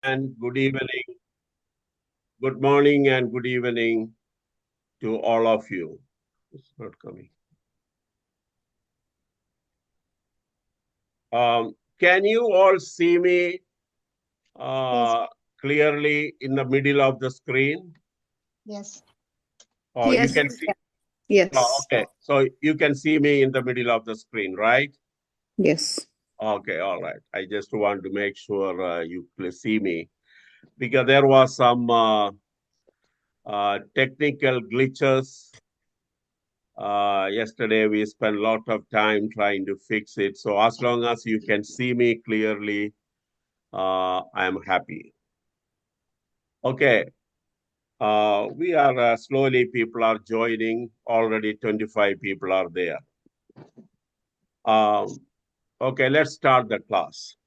and good evening, good morning and good evening to all of you. It's not coming. Can you all see me Yes. clearly in the middle of the screen? Yes. Or you Yes, can see? yes, Okay, so you can see me in the middle of the screen, right? yes. Okay, all right. I just want to make sure you see me because there was some technical glitches. Yesterday we spent a lot of time trying to fix it. So as long as you can see me clearly, I am happy. Okay, we are slowly, people are joining. Already 25 people are there. Okay, let's start the class.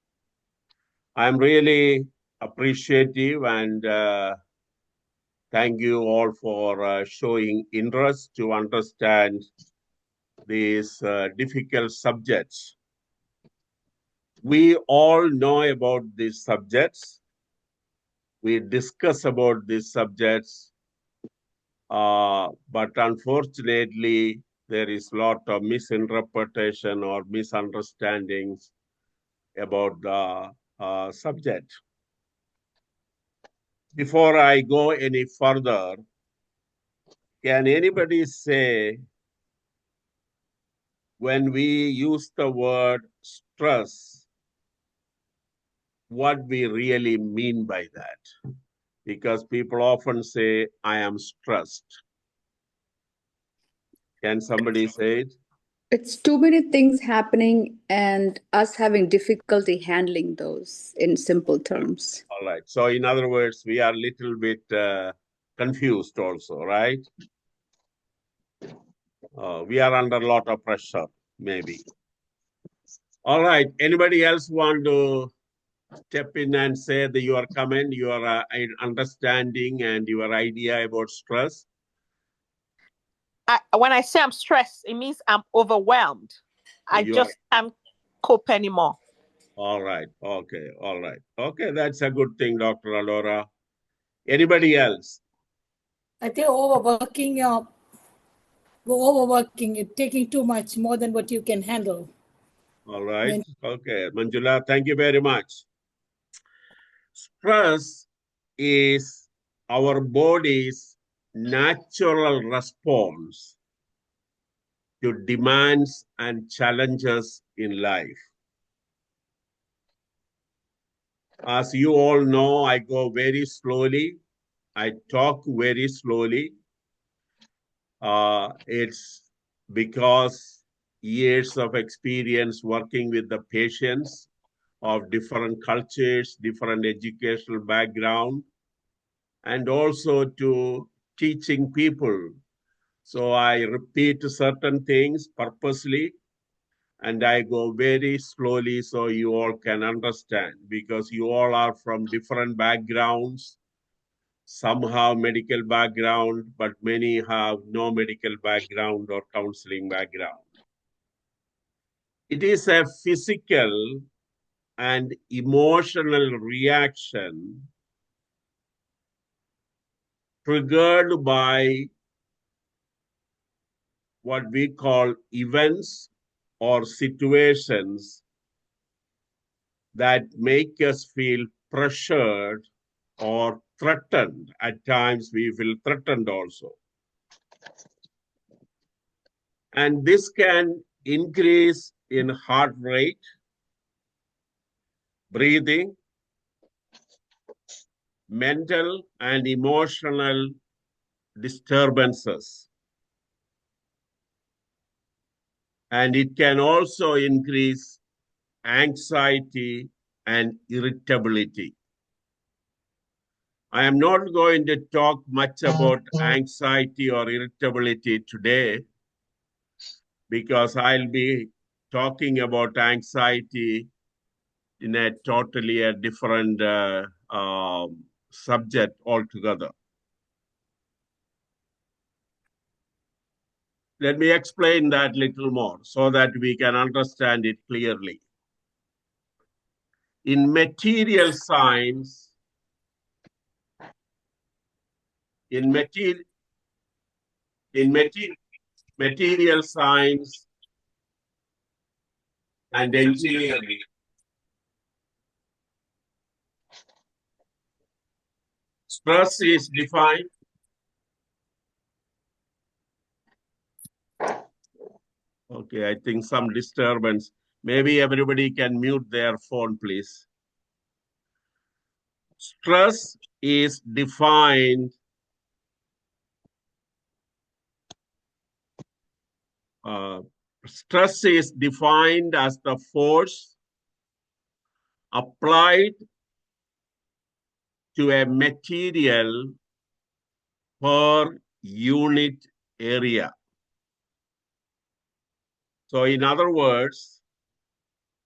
I'm really appreciative and thank you all for showing interest to understand these difficult subjects. We all know about these subjects. We discuss about these subjects, but unfortunately, there is a lot of misinterpretation or misunderstandings about the subject. Before I go any further, can anybody say when we use the word stress, what we really mean by that? Because people often say, I am stressed. Can somebody say it? It's too many things happening and us having difficulty handling those in simple terms. All right. So in other words, we are a little bit confused also, right? We are under a lot of pressure, maybe. All right. Anybody else want to step in and say that your comment, your understanding and your idea about stress? When I say I'm stressed, it means I'm overwhelmed. I just can't cope anymore. All right. Okay. All right. Okay. That's a good thing, Dr. Alora. Anybody else? I think overworking, taking too much, more than what you can handle. All right. Okay. Manjula, thank you very much. Stress is our body's natural response to demands and challenges in life. As you all know, I go very slowly. I talk very slowly. It's because years of experience working with the patients of different cultures, different educational background, and also to teaching people. So I repeat certain things purposely and I go very slowly so you all can understand because you all are from different backgrounds. Some have medical background, but many have no medical background or counseling background. It is a physical and emotional reaction triggered by what we call events or situations that make us feel pressured or threatened. At times we feel threatened also. And this can increase in heart rate, breathing, mental and emotional disturbances. And it can also increase anxiety and irritability. I am not going to talk much about anxiety or irritability today because I'll be talking about anxiety in a totally different subject altogether. Let me explain that a little more so that we can understand it clearly. In material science, in material science and engineering, stress is defined. Okay, I think some disturbance. Maybe everybody can mute their phone, please. Stress is defined stress is defined as the force applied to a material per unit area. So in other words,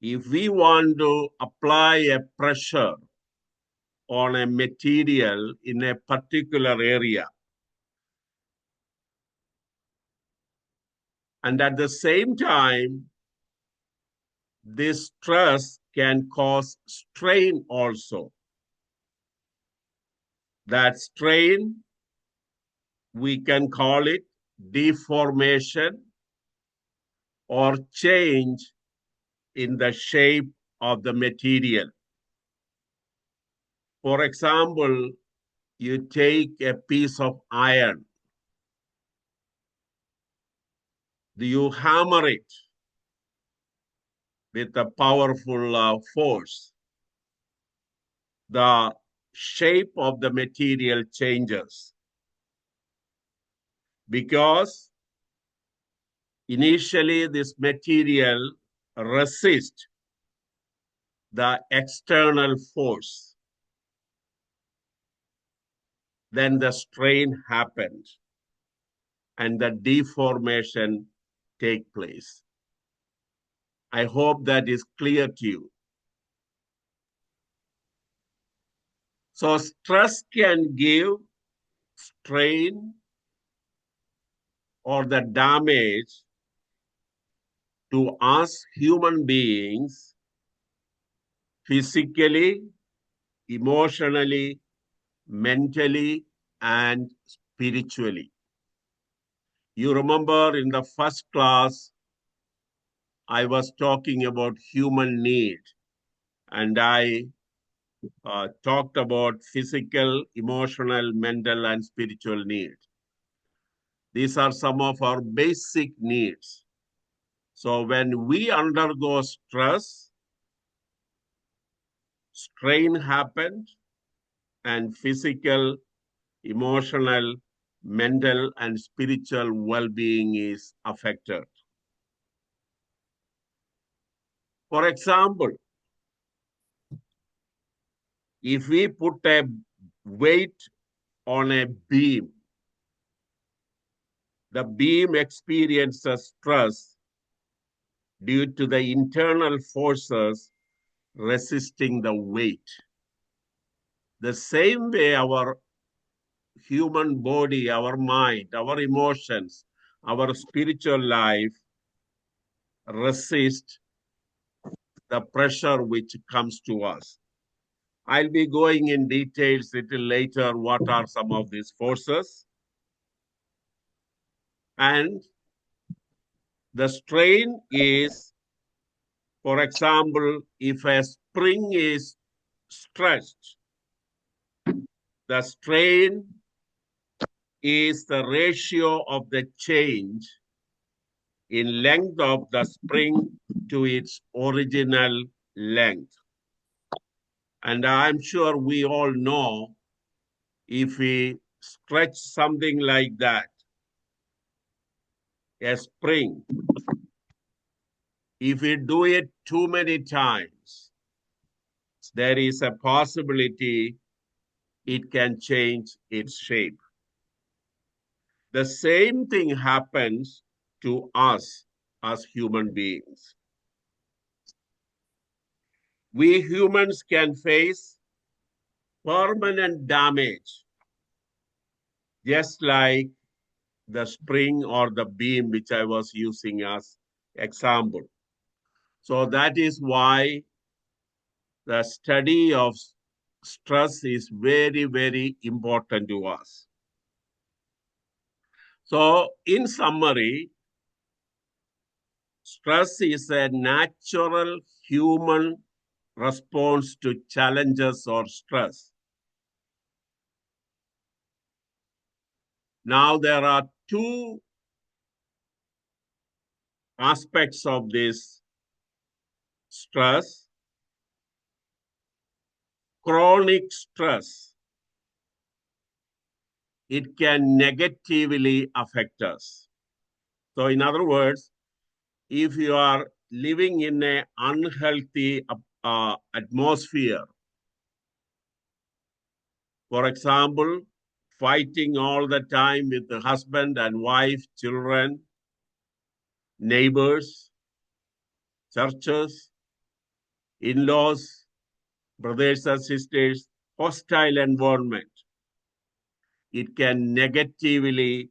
if we want to apply a pressure on a material in a particular area, and at the same time, this stress can cause strain also. That strain, we can call it deformation or change in the shape of the material. For example, you take a piece of iron, you hammer it with a powerful force. The shape of the material changes because initially this material resists the external force. Then the strain happens and the deformation takes place. I hope that is clear to you. So stress can give strain or the damage to us human beings physically, emotionally, mentally, and spiritually. You remember in the first class, I was talking about human need, and I talked about physical, emotional, mental, and spiritual needs. These are some of our basic needs. So when we undergo stress, strain happens, and physical, emotional, mental, and spiritual well-being is affected. For example, if we put a weight on a beam, the beam experiences stress due to the internal forces resisting the weight. The same way our human body, our mind, our emotions, our spiritual life resist the pressure which comes to us. I'll be going in details a little later what are some of these forces. And the strain is, for example, if a spring is stretched, the strain is the ratio of the change in length of the spring to its original length. And I'm sure we all know if we stretch something like that, a spring, if we do it too many times, there is a possibility it can change its shape. The same thing happens to us as human beings. We humans can face permanent damage, just like the spring or the beam which I was using as example. So that is why the study of stress is very, very important to us. So in summary, stress is a natural human response to challenges or stress. Now there are two aspects of this stress. Chronic stress, it can negatively affect us. So in other words, if you are living in an unhealthy atmosphere, for example, fighting all the time with the husband and wife, children, neighbors, churches, in-laws, brothers and sisters, hostile environment, it can negatively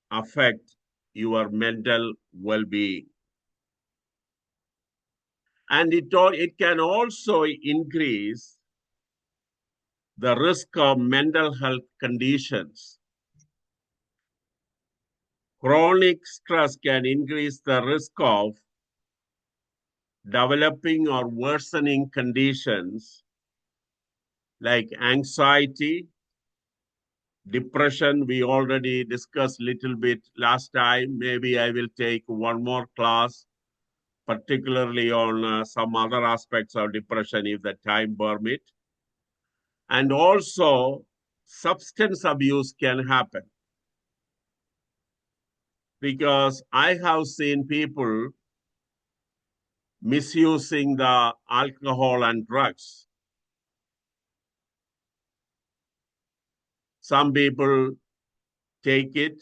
affect your mental well-being. And it can also increase the risk of mental health conditions. Chronic stress can increase the risk of developing or worsening conditions like anxiety, depression. We already discussed a little bit last time. Maybe I will take one more class, particularly on some other aspects of depression if the time permit. And also, substance abuse can happen. Because I have seen people misusing the alcohol and drugs. Some people take it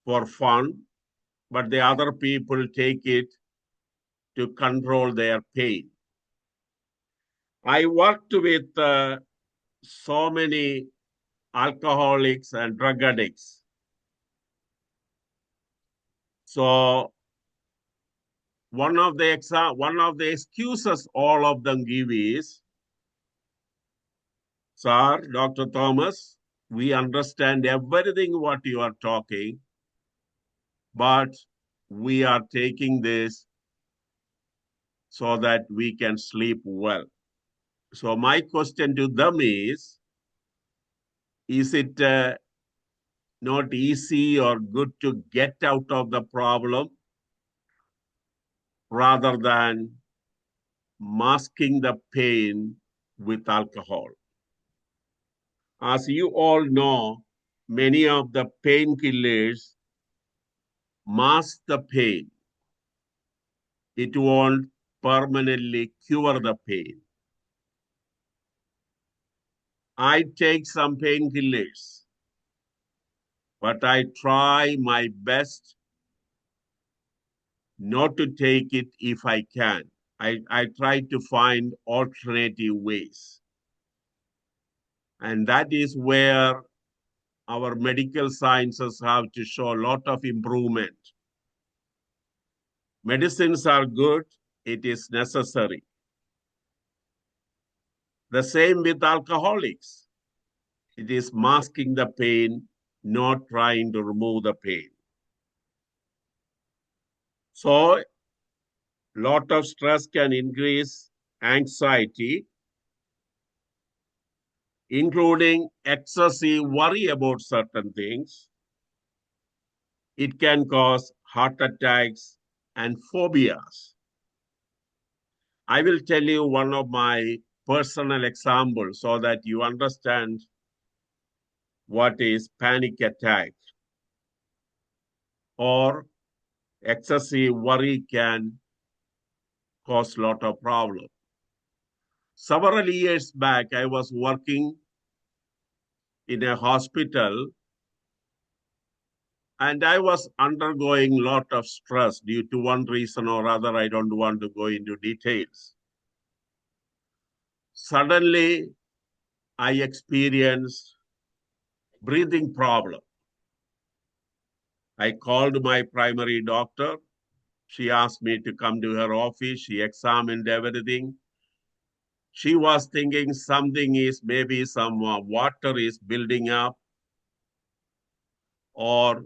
for fun, but the other people take it to control their pain. I worked with so many alcoholics and drug addicts. So one of the excuses all of them give is, "Sir, Dr. Thomas, we understand everything what you are talking, but we are taking this so that we can sleep well." So my question to them is it not easy or good to get out of the problem rather than masking the pain with alcohol? As you all know, many of the painkillers mask the pain. It won't permanently cure the pain. I take some painkillers, but I try my best not to take it if I can. I try to find alternative ways. And that is where our medical sciences have to show a lot of improvement. Medicines are good, it is necessary. The same with alcoholics. It is masking the pain, not trying to remove the pain. So, lot of stress can increase anxiety, including excessive worry about certain things. It can cause heart attacks and phobias. I will tell you one of my personal examples so that you understand what is panic attack or excessive worry can cause a lot of problems. Several years back, I was working in a hospital and I was undergoing a lot of stress due to one reason or other. I don't want to go into details. Suddenly, I experienced breathing problem. I called my primary doctor. She asked me to come to her office. She examined everything. She was thinking something is maybe some water is building up or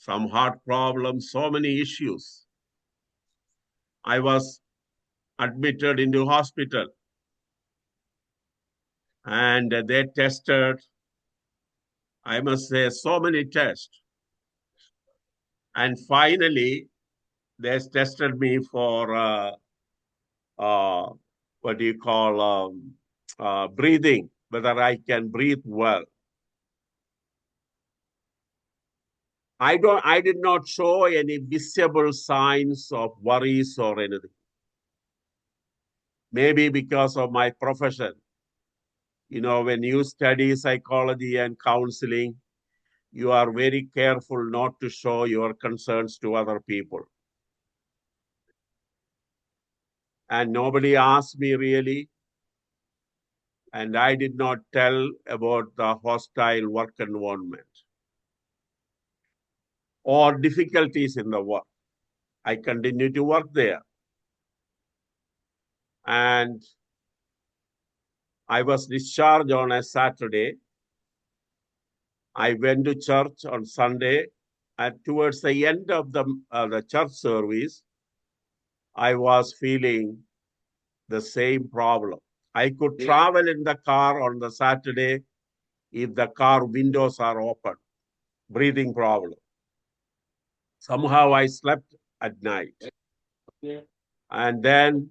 some heart problems, so many issues. I was admitted into hospital and they tested, I must say, so many tests. And finally, they tested me for what do you call breathing, whether I can breathe well. I did not show any visible signs of worries or anything. Maybe because of my profession. You know, when you study psychology and counseling, you are very careful not to show your concerns to other people. And nobody asked me really. And I did not tell about the hostile work environment or difficulties in the work. I continued to work there. And I was discharged on a Saturday. I went to church on Sunday, and towards the end of the church service, I was feeling the same problem. I could travel in the car on the Saturday if the car windows are open, breathing problem. Somehow I slept at night. And then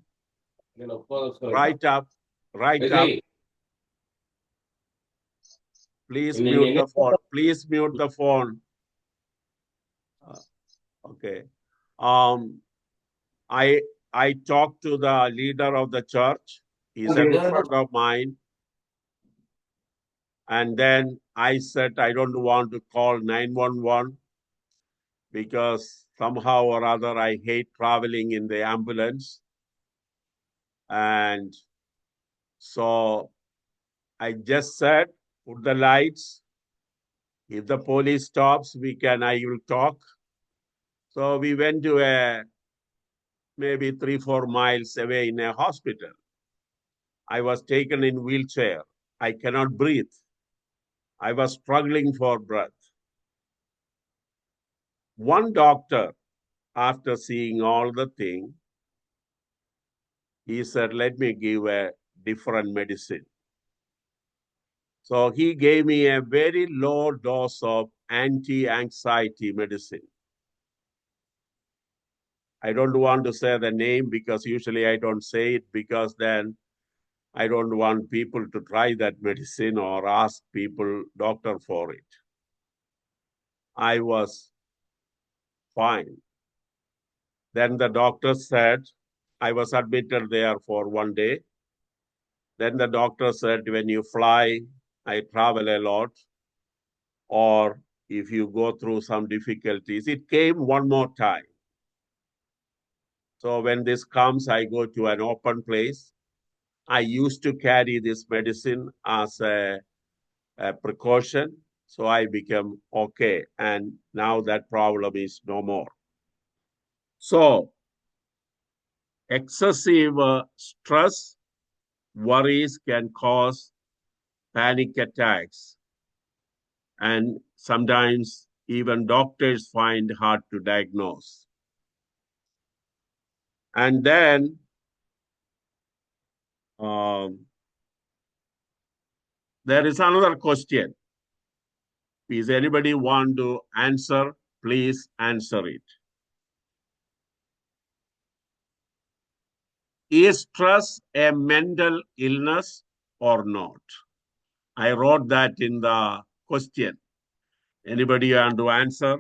right up. Please mute the phone. Please mute the phone. Okay. I talked to the leader of the church. He's a good friend of mine. And then I said, I don't want to call 911 because somehow or other I hate traveling in the ambulance. And so I just said, put the lights. If the police stops, I will talk. So we went to maybe 3-4 miles away in a hospital. I was taken in wheelchair. I cannot breathe. I was struggling for breath. One doctor, after seeing all the thing, he said, let me give a different medicine. So he gave me a very low dose of anti-anxiety medicine. I don't want to say the name because usually I don't say it because then I don't want people to try that medicine or ask doctor for it. I was fine. Then the doctor said, I was admitted there for 1 day. Then the doctor said, when you fly, I travel a lot, or if you go through some difficulties, it came one more time. So when this comes, I go to an open place. I used to carry this medicine as a precaution, so I became okay. And now that problem is no more. So excessive stress, worries can cause panic attacks. And sometimes even doctors find hard to diagnose. And then there is another question. Is anybody want to answer? Please answer it. Is stress a mental illness or not? I wrote that in the question. Anybody want to answer?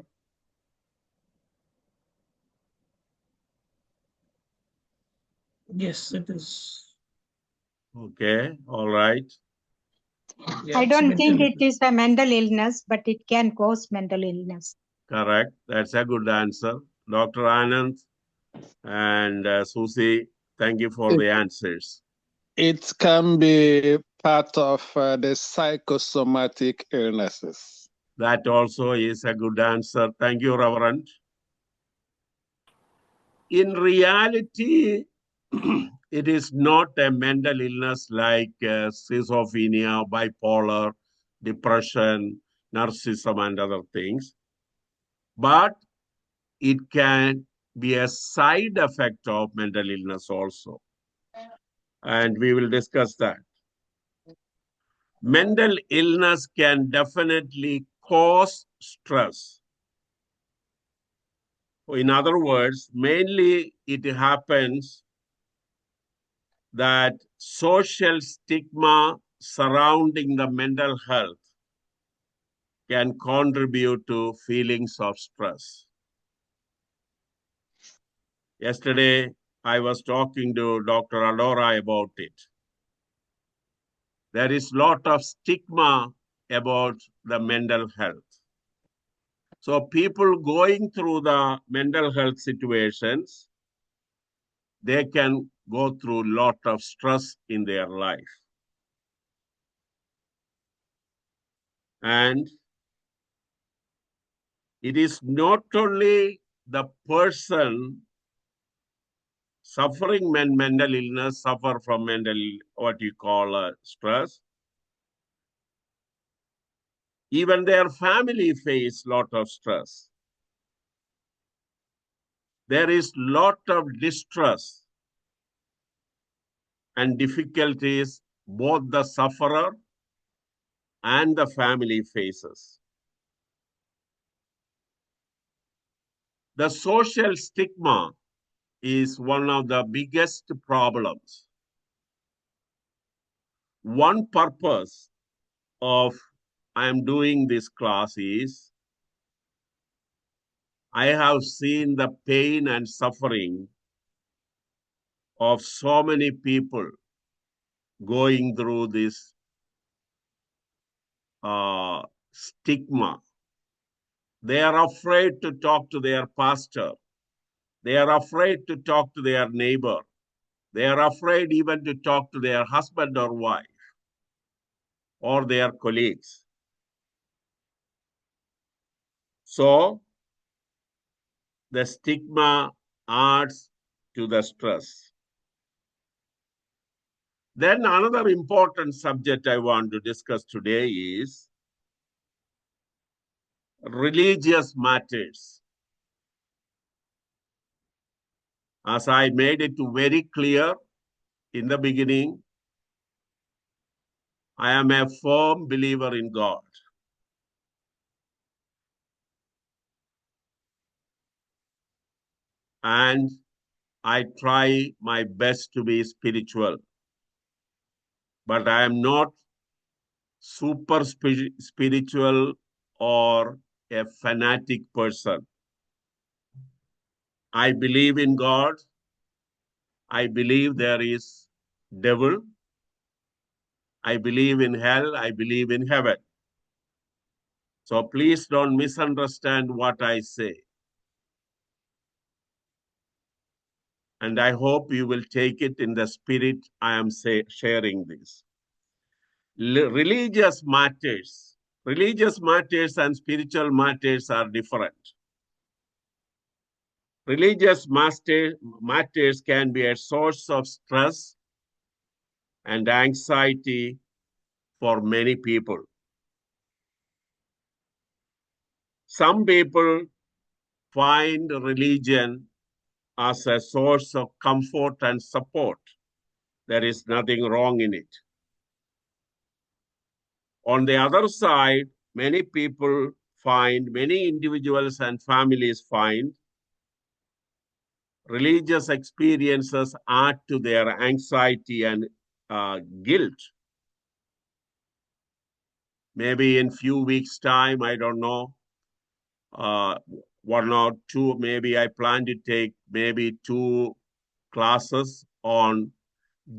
Yes, it is. Okay, all right. Yeah, I it's don't think mental it is a mental illness, but it can cause mental illness. Correct. That's a good answer. Dr. Anand and Susie, thank you for the answers. It can be part of the psychosomatic illnesses. That also is a good answer. Thank you, Reverend. In reality, it is not a mental illness like schizophrenia, bipolar, depression, narcissism, and other things. but it can be a side effect of mental illness also. And we will discuss that. Mental illness can definitely cause stress. In other words, mainly it happens that social stigma surrounding the mental health can contribute to feelings of stress. Yesterday, I was talking to Dr. Alora about it. There is a lot of stigma about the mental health. So people going through the mental health situations, they can go through a lot of stress in their life. And it is not only the person suffering mental illness, suffer from what you call stress. Even their family face lot of stress. There is lot of distress and difficulties both the sufferer and the family faces. The social stigma is one of the biggest problems. One purpose of I am doing this class is I have seen the pain and suffering of so many people going through this stigma. They are afraid to talk to their pastor. They are afraid to talk to their neighbor. They are afraid even to talk to their husband or wife or their colleagues. So the stigma adds to the stress. Then another important subject I want to discuss today is religious matters. As I made it very clear in the beginning, I am a firm believer in God. And I try my best to be spiritual. But I am not super spiritual or a fanatic person. I believe in God. I believe there is devil. I believe in hell. I believe in heaven. So please don't misunderstand what I say. And I hope you will take it in the spirit I am sharing this. Religious matters and spiritual matters are different. Religious matters can be a source of stress and anxiety for many people. Some people find religion as a source of comfort and support. There is nothing wrong in it. On the other side, many individuals and families find religious experiences add to their anxiety and guilt. Maybe in few weeks' time, I don't know, one or two, maybe I plan to take maybe 2 classes on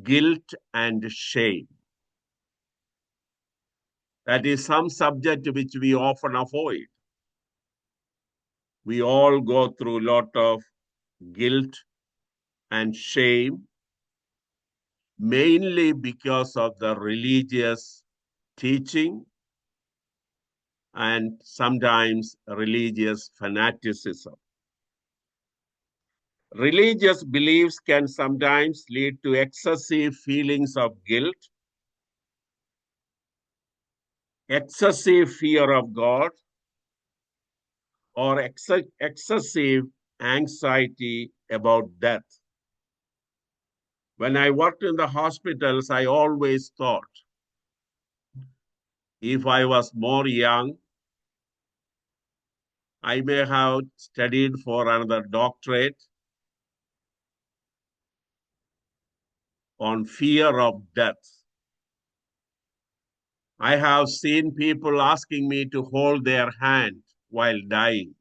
guilt and shame. That is some subject which we often avoid. We all go through a lot of guilt and shame, mainly because of the religious teaching and sometimes religious fanaticism. Religious beliefs can sometimes lead to excessive feelings of guilt, excessive fear of God, or excessive anxiety about death. When I worked in the hospitals, I always thought, if I was more young, I may have studied for another doctorate on fear of death. I have seen people asking me to hold their hand while dying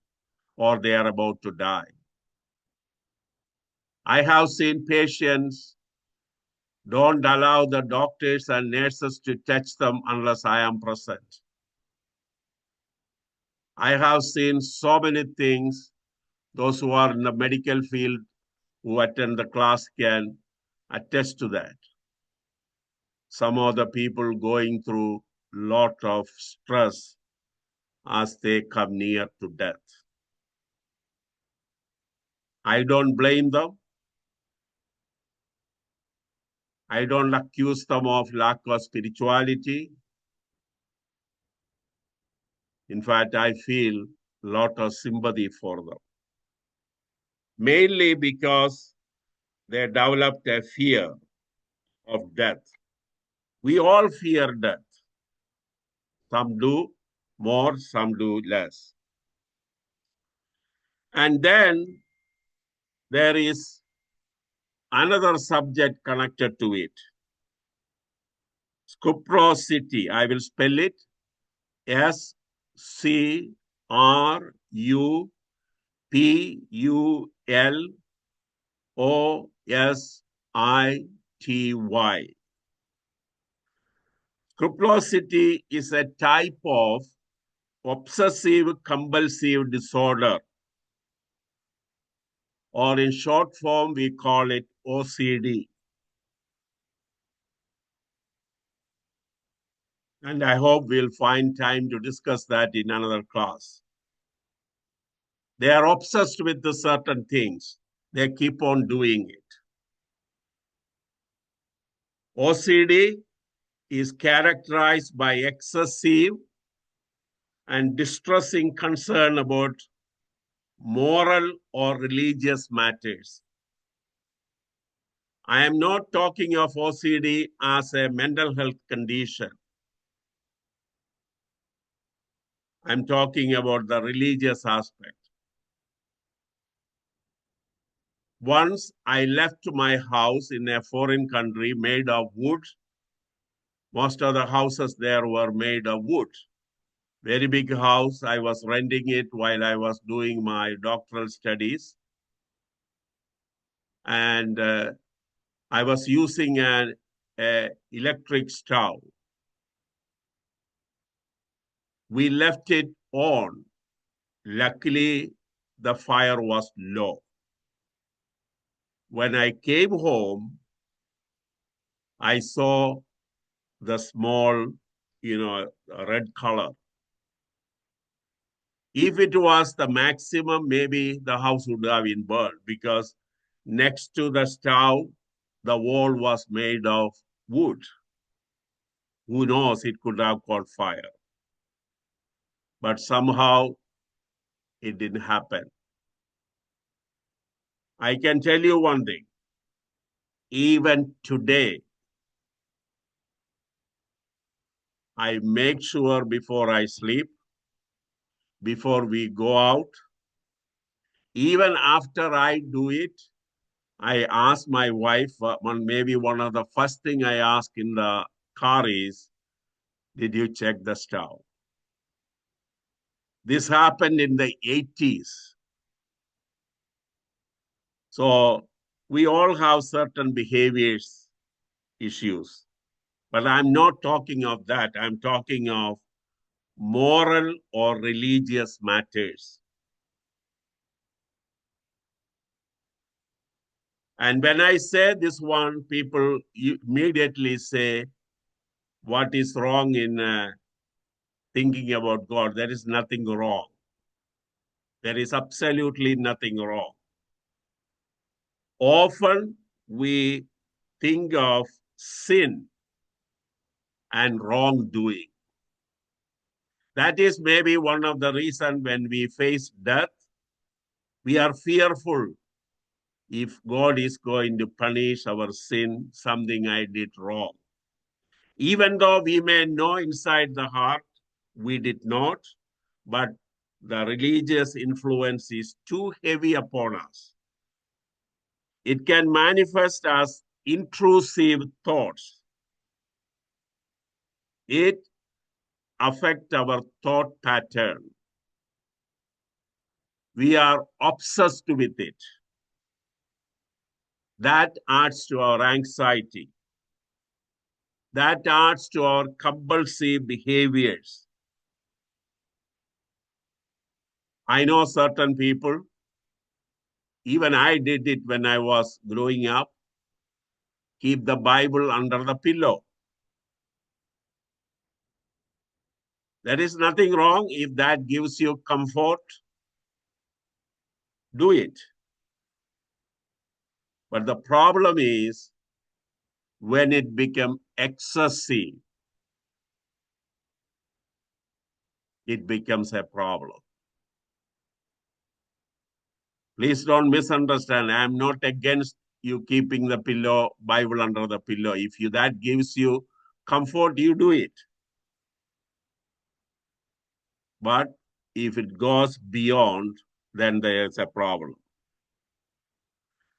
or they are about to die. I have seen patients don't allow the doctors and nurses to touch them unless I am present. I have seen so many things. Those who are in the medical field who attend the class can attest to that. Some of the people going through lot of stress as they come near to death. I don't blame them. I don't accuse them of lack of spirituality. In fact, I feel a lot of sympathy for them. Mainly because they developed a fear of death. We all fear death. Some do more, some do less. And then there is another subject connected to it. Scrupulosity. I will spell it SCRUPULOSITY. Scrupulosity is a type of obsessive compulsive disorder, or in short form, we call it OCD. And I hope we'll find time to discuss that in another class. They are obsessed with the certain things. They keep on doing it. OCD is characterized by excessive and distressing concern about moral or religious matters. I am not talking of OCD as a mental health condition. I'm talking about the religious aspect. Once I left my house in a foreign country made of wood. Most of the houses there were made of wood. Very big house. I was renting it while I was doing my doctoral studies. And I was using an electric stove. We left it on. Luckily, the fire was low. When I came home, I saw the small, red color. If it was the maximum, maybe the house would have been burned because next to the stove, the wall was made of wood. Who knows, it could have caught fire. But somehow it didn't happen. I can tell you one thing. Even today, I make sure before I sleep, before we go out, even after I do it, I ask my wife, maybe one of the first thing I ask in the car is, did you check the stove? This happened in the 80s. So we all have certain behaviors issues, but I'm not talking of that. I'm talking of moral or religious matters. And when I say this one, people immediately say, what is wrong in thinking about God? There is nothing wrong. There is absolutely nothing wrong. Often we think of sin and wrongdoing. That is maybe one of the reasons when we face death, we are fearful if God is going to punish our sin, something I did wrong. Even though we may know inside the heart we did not, but the religious influence is too heavy upon us. It can manifest as intrusive thoughts. It affects our thought pattern. We are obsessed with it. That adds to our anxiety. That adds to our compulsive behaviors. I know certain people, even I did it when I was growing up, keep the Bible under the pillow. There is nothing wrong if that gives you comfort. Do it. But the problem is when it becomes excessive, it becomes a problem. Please don't misunderstand. I am not against you keeping the Bible under the pillow. If that gives you comfort, you do it. But if it goes beyond, then there's a problem.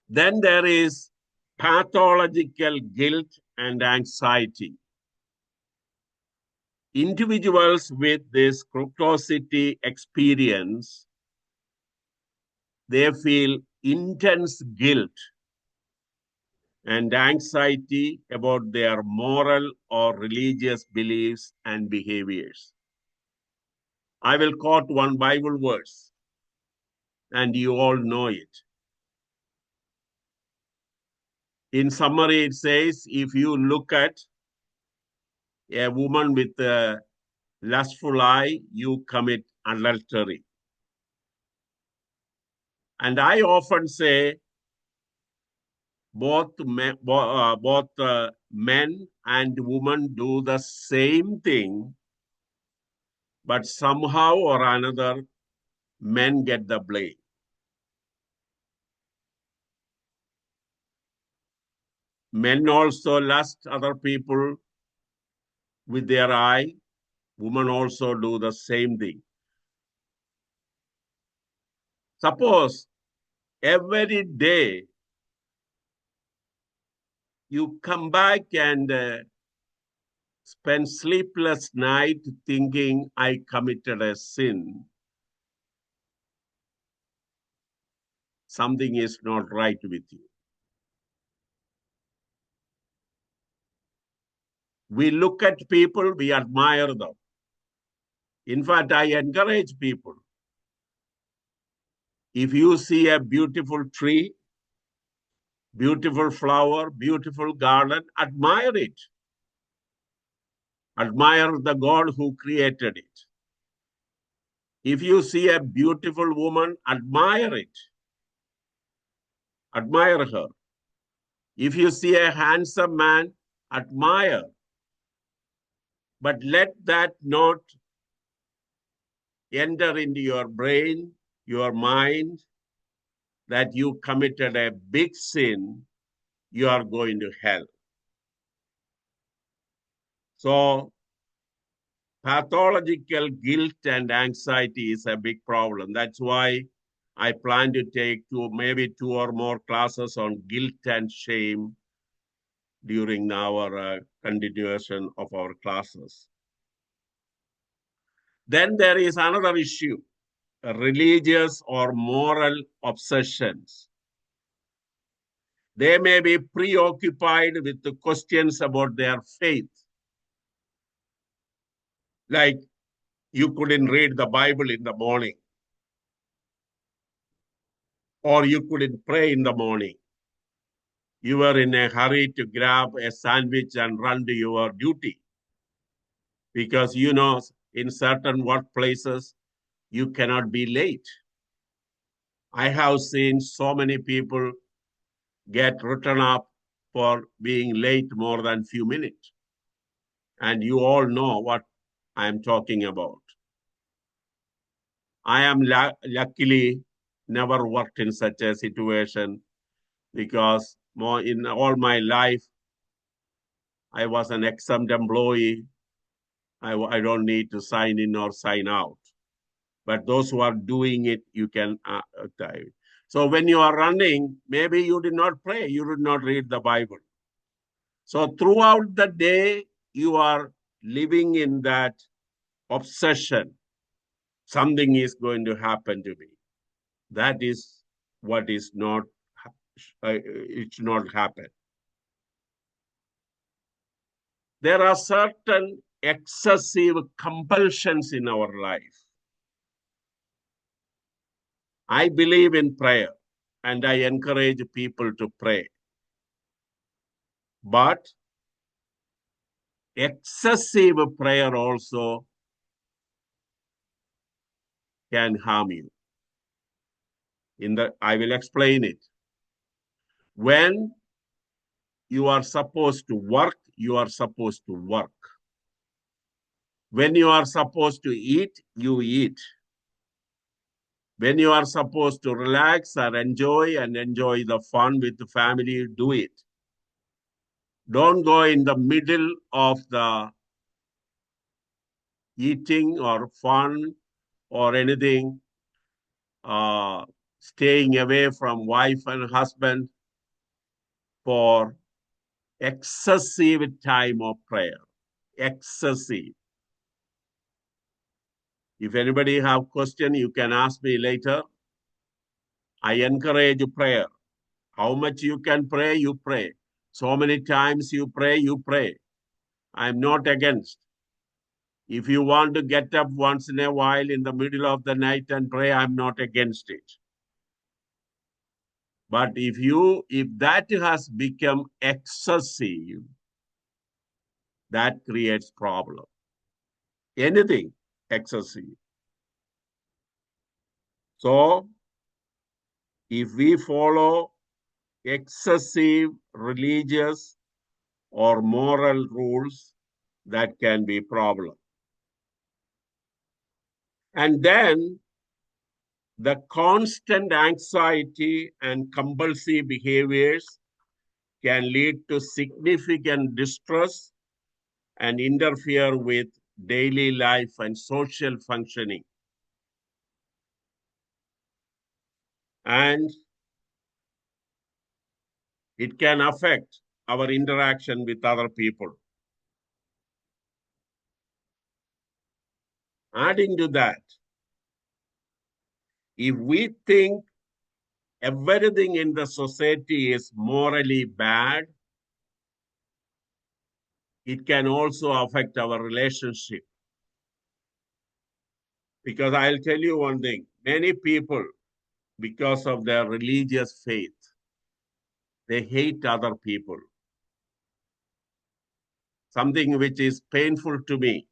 Then there is pathological guilt and anxiety. Individuals with this cryptocity experience, they feel intense guilt and anxiety about their moral or religious beliefs and behaviors. I will quote one Bible verse, and you all know it. In summary, it says, if you look at a woman with a lustful eye, you commit adultery. And I often say, both men and women do the same thing, but somehow or another, men get the blame. Men also lust other people with their eye. Women also do the same thing. Suppose every day you come back and spend sleepless night thinking I committed a sin. Something is not right with you. We look at people, we admire them. In fact, I encourage people. If you see a beautiful tree, beautiful flower, beautiful garden, admire it. Admire the God who created it. If you see a beautiful woman, admire it. Admire her. If you see a handsome man, admire. But let that not enter into your brain, your mind, that you committed a big sin, you are going to hell. So, pathological guilt and anxiety is a big problem. That's why I plan to take maybe two or more classes on guilt and shame during our continuation of our classes. Then there is another issue, religious or moral obsessions. They may be preoccupied with the questions about their faith. Like, you couldn't read the Bible in the morning, or you couldn't pray in the morning. You were in a hurry to grab a sandwich and run to your duty. Because you know, in certain workplaces, you cannot be late. I have seen so many people get written up for being late more than few minutes. And you all know what I'm talking about. I am luckily never worked in such a situation because in all my life, I was an exempt employee. I don't need to sign in or sign out. But those who are doing it, you can die. So when you are running, maybe you did not pray, you did not read the Bible. So throughout the day, you are living in that obsession. Something is going to happen to me. That is what is not, it should not happen. There are certain excessive compulsions in our life. I believe in prayer and I encourage people to pray. But excessive prayer also can harm you. I will explain it. When you are supposed to work, you are supposed to work. When you are supposed to eat, you eat. When you are supposed to relax or enjoy the fun with the family, do it. Don't go in the middle of the eating or fun or anything, staying away from wife and husband for excessive time of prayer. Excessive. If anybody have question, you can ask me later. I encourage prayer. How much you can pray, you pray. So many times you pray, you pray. I'm not against. If you want to get up once in a while in the middle of the night and pray, I'm not against it. But if that has become excessive, that creates problem. Anything excessive. So if we follow excessive religious or moral rules, that can be problem. And then the constant anxiety and compulsive behaviors can lead to significant distress and interfere with daily life and social functioning. And it can affect our interaction with other people. Adding to that, if we think everything in the society is morally bad, it can also affect our relationship. Because I'll tell you one thing, many people, because of their religious faith, they hate other people. Something which is painful to me.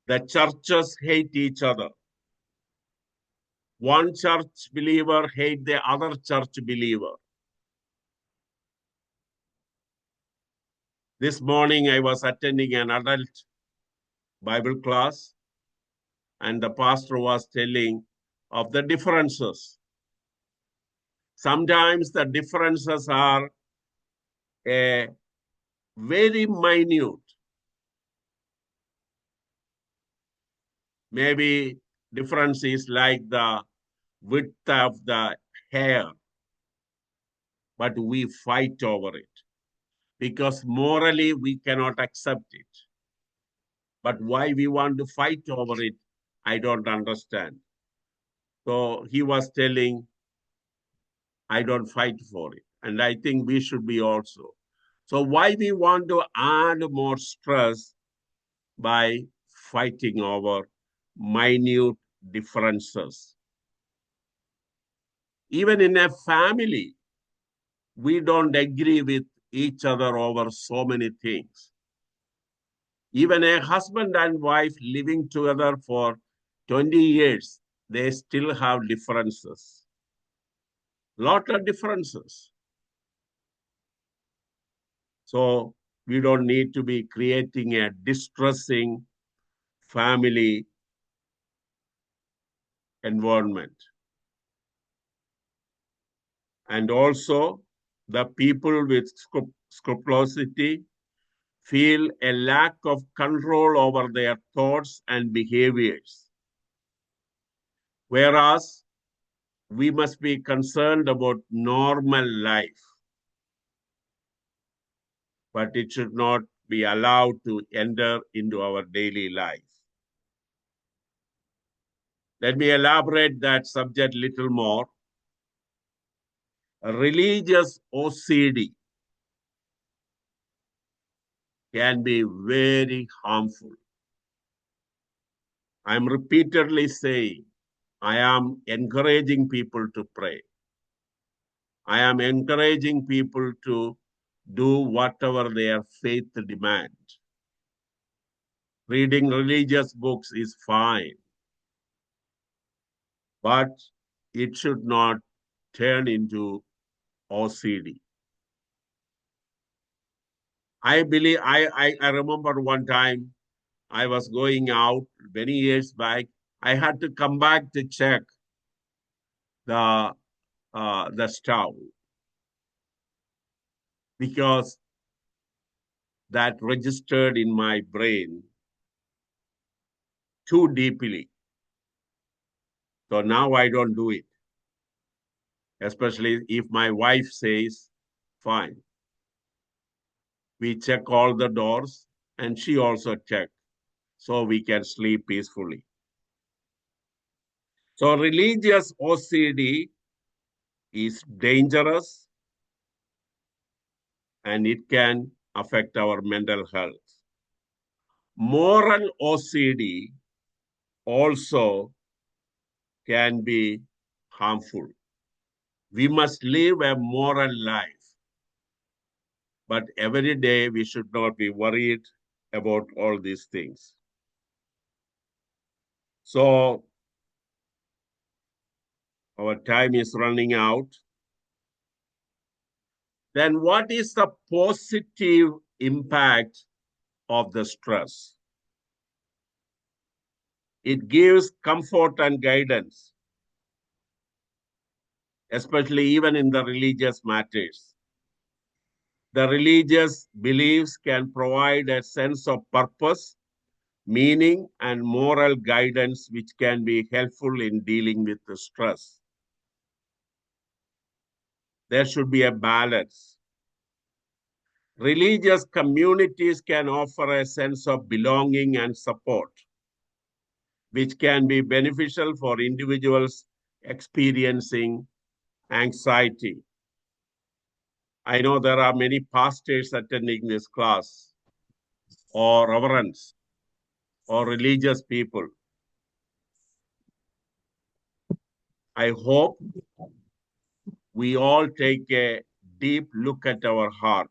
The churches hate each other. One church believer hate the other church believer. This morning I was attending an adult Bible class and the pastor was telling of the differences. Sometimes the differences are very minute. Maybe difference is like the width of the hair, but we fight over it because morally we cannot accept it. But why we want to fight over it, I don't understand. So he was telling, I don't fight for it. And I think we should be also. So why we want to add more stress by fighting over minute differences? Even in a family, we don't agree with each other over so many things. Even a husband and wife living together for 20 years, they still have differences. Lot of differences. So we don't need to be creating a distressing family environment. And also, the people with scrupulosity feel a lack of control over their thoughts and behaviors. Whereas we must be concerned about normal life, but it should not be allowed to enter into our daily life. Let me elaborate that subject a little more. Religious OCD can be very harmful. I'm repeatedly saying, I am encouraging people to pray. I am encouraging people to do whatever their faith demands. Reading religious books is fine, but it should not turn into OCD. I remember one time I was going out many years back. I had to come back to check the stove because that registered in my brain too deeply. So now I don't do it, especially if my wife says, fine. We check all the doors and she also checked so we can sleep peacefully. So religious OCD is dangerous and it can affect our mental health. Moral OCD also can be harmful. We must live a moral life, but every day we should not be worried about all these things. So our time is running out. Then what is the positive impact of the stress? It gives comfort and guidance, especially even in the religious matters. The religious beliefs can provide a sense of purpose, meaning, and moral guidance, which can be helpful in dealing with the stress. There should be a balance. Religious communities can offer a sense of belonging and support, which can be beneficial for individuals experiencing anxiety. I know there are many pastors attending this class, or reverends, or religious people. I hope we all take a deep look at our heart.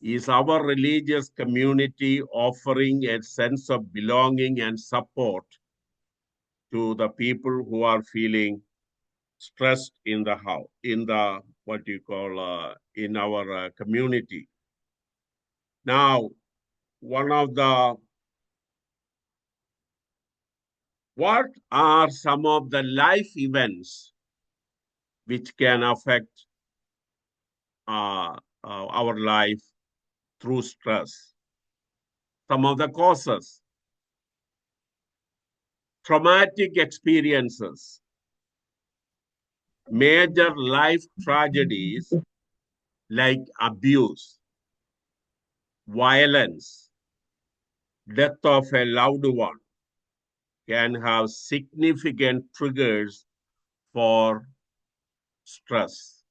Is our religious community offering a sense of belonging and support to the people who are feeling stressed in the house, in the in our community? Now, what are some of the life events which can affect our life through stress? Some of the causes: traumatic experiences, major life tragedies like abuse, violence, death of a loved one can have significant triggers for stress.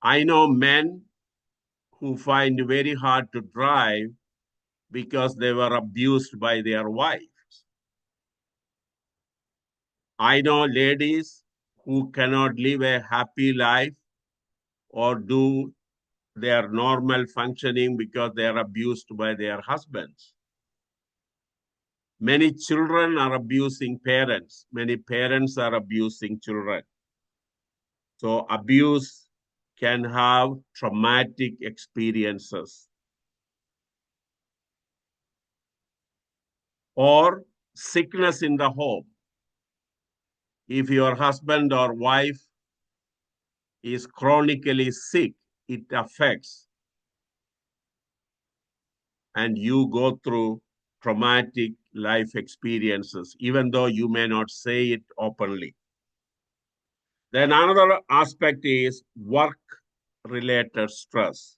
I know men who find it very hard to drive because they were abused by their wives. I know ladies who cannot live a happy life or do their normal functioning because they are abused by their husbands. Many children are abusing parents. Many parents are abusing children. So abuse can have traumatic experiences. Or sickness in the home. If your husband or wife is chronically sick, it affects, and you go through traumatic life experiences, even though you may not say it openly. Then another aspect is work-related stress.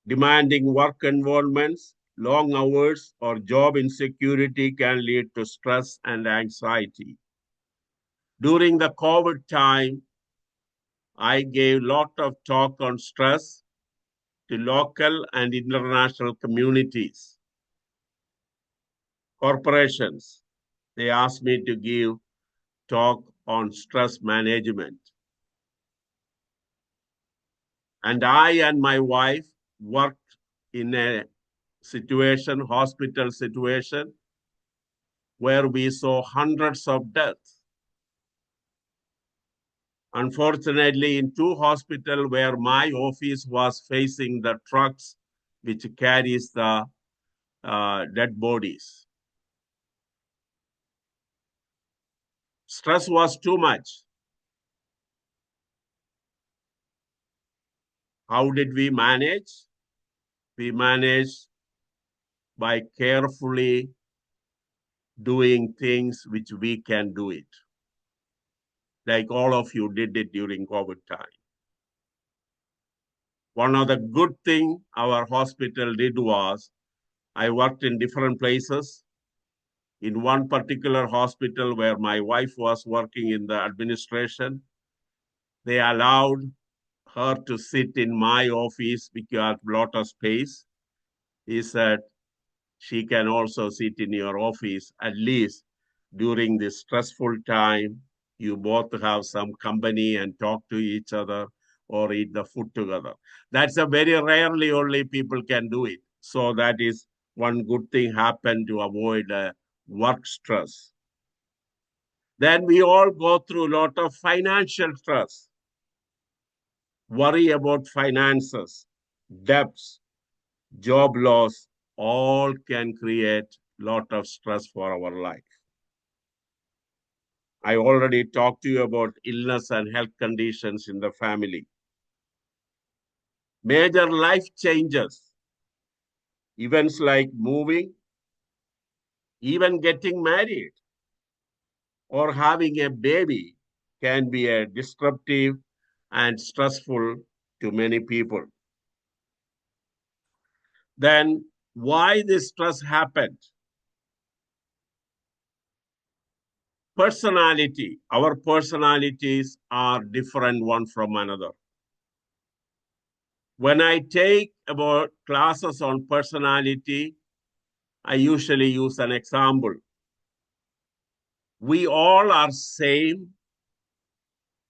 Demanding work environments, long hours, or job insecurity can lead to stress and anxiety. During the COVID time, I gave a lot of talk on stress to local and international communities, corporations. They asked me to give talk on stress management. And I and my wife worked in a situation, hospital situation, where we saw hundreds of deaths. Unfortunately, in two hospitals where my office was facing the trucks which carries the dead bodies. Stress was too much. How did we manage? We managed by carefully doing things which we can do it. Like all of you did it during COVID time. One of the good things our hospital did was, I worked in different places. In one particular hospital where my wife was working in the administration, they allowed her to sit in my office because a lot of space. He said, she can also sit in your office, at least during this stressful time, you both have some company and talk to each other or eat the food together. That's a very rarely only people can do it. So that is one good thing happened to avoid work stress. Then we all go through a lot of financial stress, worry about finances, debts, job loss, all can create a lot of stress for our life. I already talked to you about illness and health conditions in the family. Major life changes, events like moving, even getting married, or having a baby can be a disruptive and stressful to many people. Then why this stress happened? Personality. Our personalities are different one from another. When I take about classes on personality, I usually use an example. We all are same,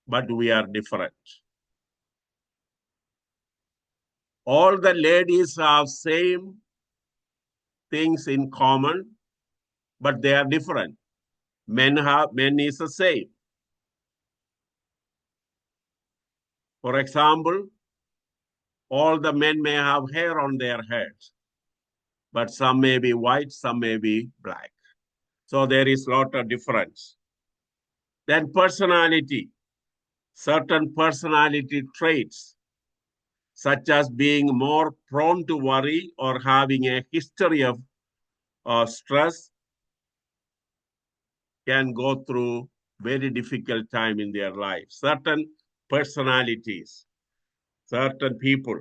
but we are different. All the ladies have same things in common, but they are different. Men is the same. For example, all the men may have hair on their heads, but some may be white, some may be black. So there is a lot of difference. Then personality, certain personality traits, such as being more prone to worry or having a history of stress, can go through very difficult time in their life. Certain personalities, certain people.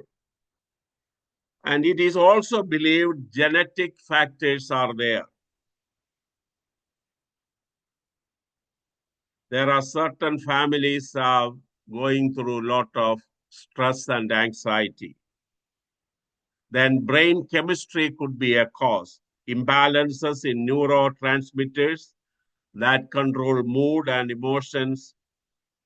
And it is also believed genetic factors are there. There are certain families going through a lot of stress and anxiety. Then brain chemistry could be a cause. Imbalances in neurotransmitters that control mood and emotions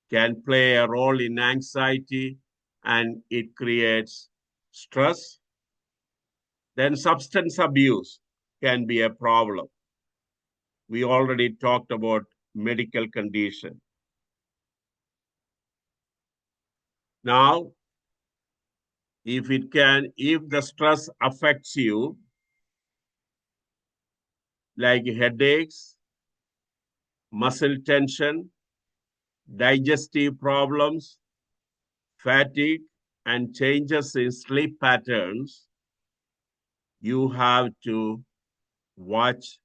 can play a role in anxiety, and it creates stress. Then substance abuse can be a problem. We already talked about medical condition. Now, if the stress affects you, like headaches, muscle tension, digestive problems, fatigue, and changes in sleep patterns, you have to watch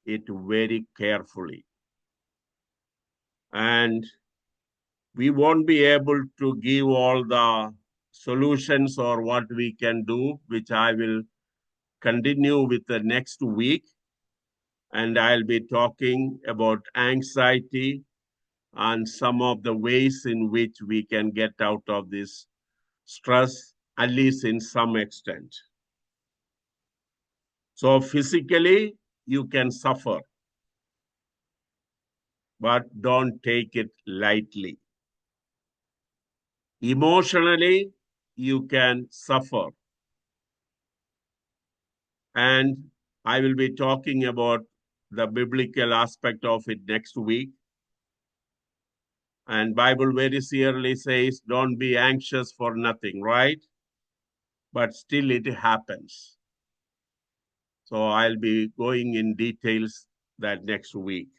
it very carefully. And we won't be able to give all the solutions or what we can do, which I will continue with the next week. And I'll be talking about anxiety and some of the ways in which we can get out of this stress, at least in some extent. So physically, you can suffer, but don't take it lightly. Emotionally, you can suffer. And I will be talking about the biblical aspect of it next week. And Bible very clearly says, don't be anxious for nothing, right? But still it happens. So I'll be going in details that next week.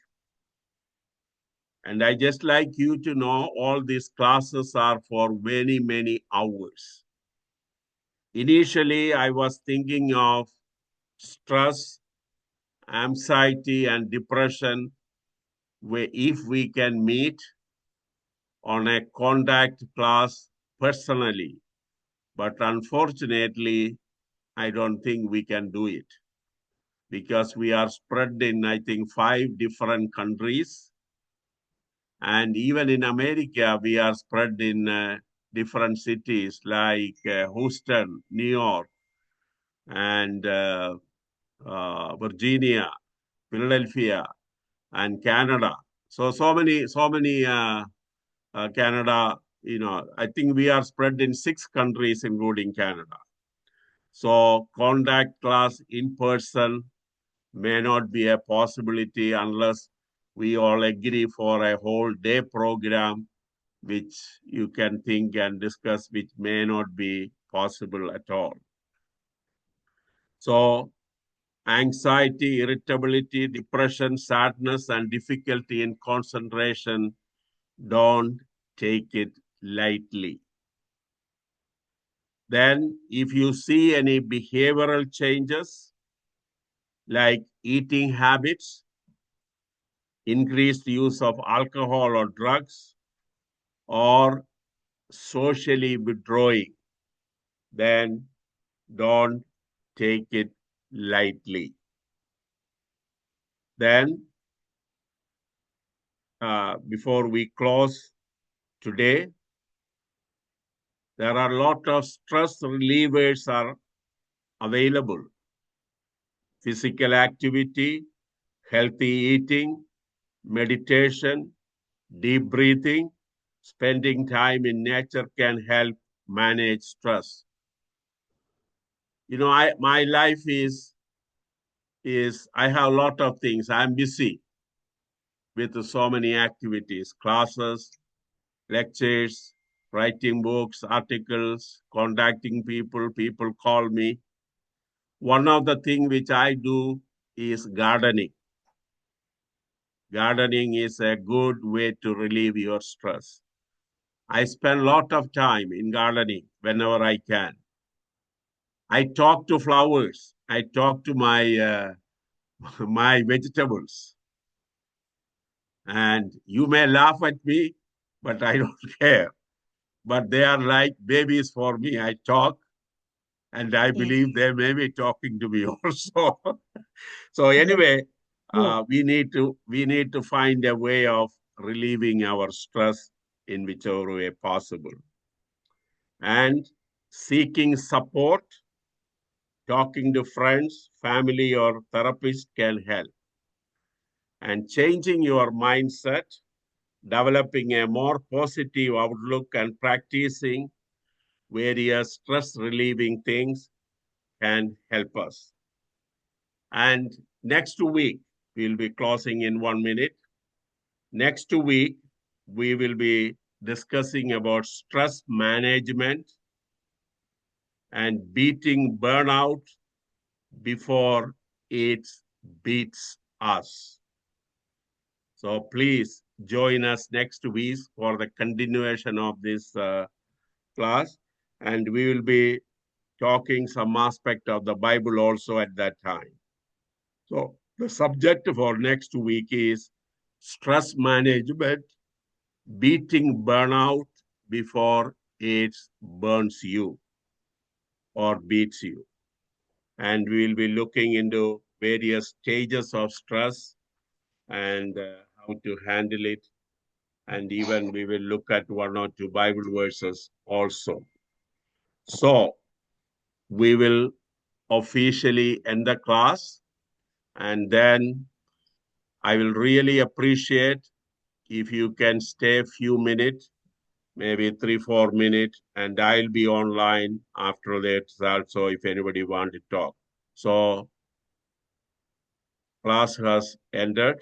And I just like you to know all these classes are for many, many hours. Initially, I was thinking of stress, anxiety, and depression, where if we can meet on a contact class personally. But unfortunately, I don't think we can do it because we are spread in, I think, 5 different countries. And even in America, we are spread in different cities like Houston, New York, and Virginia, Philadelphia, and Canada. So many Canada, I think we are spread in 6 countries, including Canada. So contact class in person may not be a possibility unless we all agree for a whole day program, which you can think and discuss, which may not be possible at all. So anxiety, irritability, depression, sadness, and difficulty in concentration, don't take it lightly. Then if you see any behavioral changes, like eating habits, increased use of alcohol or drugs, or socially withdrawing, then don't take it lightly. Then, before we close today, there are a lot of stress relievers are available. Physical activity, healthy eating, meditation, deep breathing, spending time in nature can help manage stress. My life is I have a lot of things. I'm busy with so many activities, classes, lectures, writing books, articles, contacting people. People call me. One of the things which I do is gardening. Gardening is a good way to relieve your stress. I spend a lot of time in gardening whenever I can. I talk to flowers. I talk to my my vegetables. And you may laugh at me, but I don't care. But they are like babies for me. I talk, and I believe they may be talking to me also. So anyway, we need to find a way of relieving our stress in whichever way possible. And seeking support, talking to friends, family, or therapist can help. And changing your mindset, developing a more positive outlook, and practicing various stress relieving things can help us. And next week, we'll be closing in 1 minute. Next week, we will be discussing about stress management and beating burnout before it's beats us. So please join us next week for the continuation of this class, and we will be talking some aspect of the Bible also at that time. So the subject for next week is stress management, beating burnout before it burns you or beats you. And we will be looking into various stages of stress and how to handle it. And even we will look at one or two Bible verses also. So we will officially end the class, and then I will really appreciate if you can stay a few minutes, maybe 3-4 minutes, and I'll be online after that also if anybody wants to talk. So class has ended.